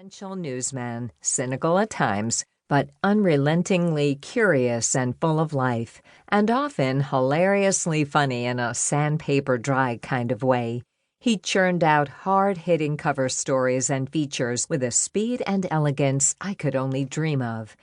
Essential newsman, cynical at times, but unrelentingly curious and full of life, and often hilariously funny in a sandpaper dry kind of way. He churned out hard-hitting cover stories and features with a speed and elegance I could only dream of.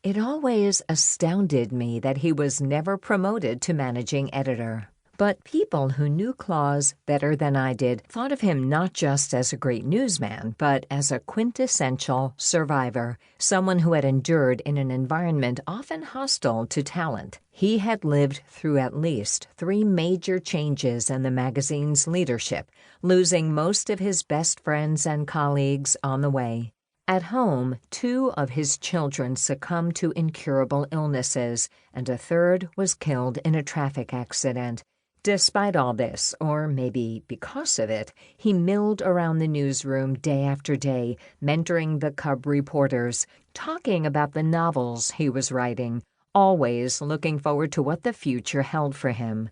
It always astounded me that he was never promoted to managing editor. But people who knew Claus better than I did thought of him not just as a great newsman, but as a quintessential survivor, someone who had endured in an environment often hostile to talent. He had lived through at least 3 major changes in the magazine's leadership, losing most of his best friends and colleagues on the way. At home, 2 of his children succumbed to incurable illnesses, and a third was killed in a traffic accident. Despite all this, or maybe because of it, he milled around the newsroom day after day, mentoring the cub reporters, talking about the novels he was writing, always looking forward to what the future held for him.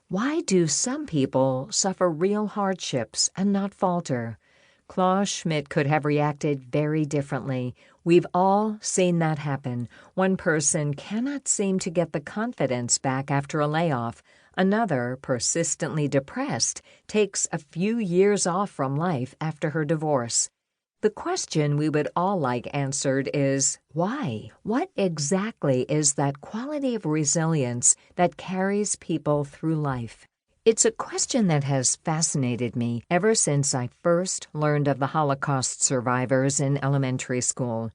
Why do some people suffer real hardships and not falter? Claus Schmidt could have reacted very differently. We've all seen that happen. One person cannot seem to get the confidence back after a layoff. Another, persistently depressed, takes a few years off from life after her divorce. The question we would all like answered is, why? What exactly is that quality of resilience that carries people through life? It's a question that has fascinated me ever since I first learned of the Holocaust survivors in elementary school.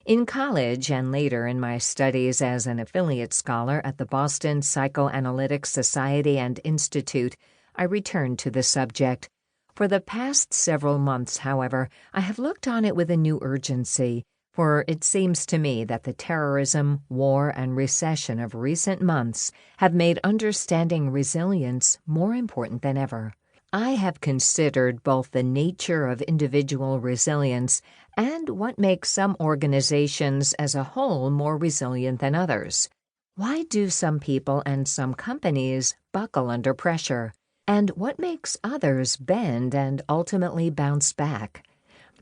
In college and later in my studies as an affiliate scholar at the Boston Psychoanalytic Society and Institute, I returned to the subject. For the past several months, however, I have looked on it with a new urgency, for it seems to me that the terrorism, war, and recession of recent months have made understanding resilience more important than ever. I have considered both the nature of individual resilience and what makes some organizations as a whole more resilient than others. Why do some people and some companies buckle under pressure? And what makes others bend and ultimately bounce back?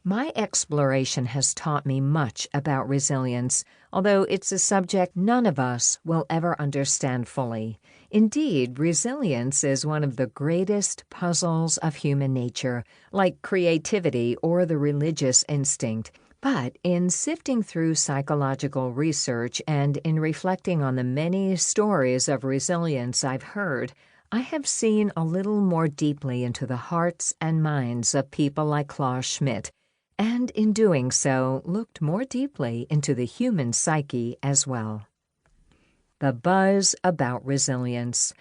My exploration has taught me much about resilience, although it's a subject none of us will ever understand fully. Indeed, resilience is one of the greatest puzzles of human nature, like creativity or the religious instinct. But in sifting through psychological research and in reflecting on the many stories of resilience I've heard, I have seen a little more deeply into the hearts and minds of people like Claus Schmidt, and in doing so, looked more deeply into the human psyche as well. The buzz about resilience.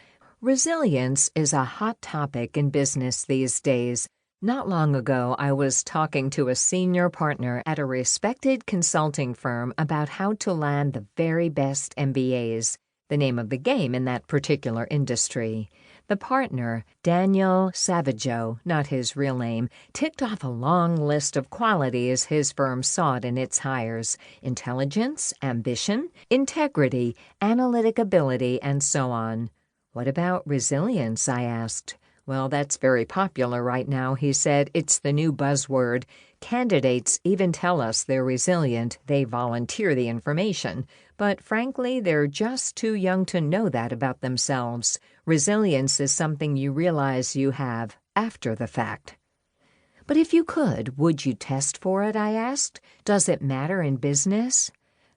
Resilience is a hot topic in business these days. Not long ago, I was talking to a senior partner at a respected consulting firm about how to land the very best MBAs, the name of the game in that particular industry. The partner, Daniel Savageau, not his real name, ticked off a long list of qualities his firm sought in its hires: intelligence, ambition, integrity, analytic ability, and so on. What about resilience? I asked. Well, that's very popular right now, he said. It's the new buzzword. Candidates even tell us they're resilient. They volunteer the information. But frankly, they're just too young to know that about themselves. Resilience is something you realize you have after the fact. But if you could, would you test for it? I asked. Does it matter in business?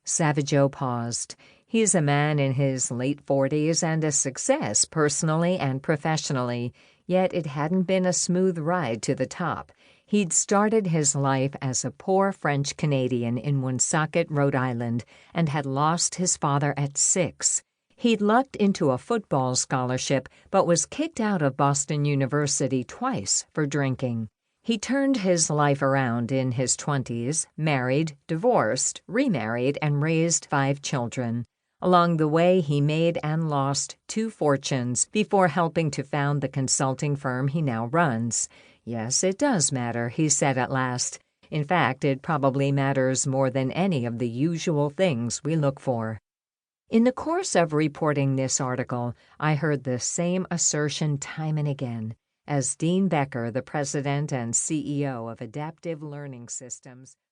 Savageau paused. He's a man in his late 40s and a success personally and professionally, yet it hadn't been a smooth ride to the top. He'd started his life as a poor French Canadian in Woonsocket, Rhode Island, and had lost his father at 6. He'd lucked into a football scholarship, but was kicked out of Boston University twice for drinking. He turned his life around in his 20s, married, divorced, remarried, and raised 5 children. Along the way, he made and lost 2 fortunes before helping to found the consulting firm he now runs. Yes, it does matter, he said at last. In fact, it probably matters more than any of the usual things we look for. In the course of reporting this article, I heard the same assertion time and again. As Dean Becker, the president and CEO of Adaptive Learning Systems,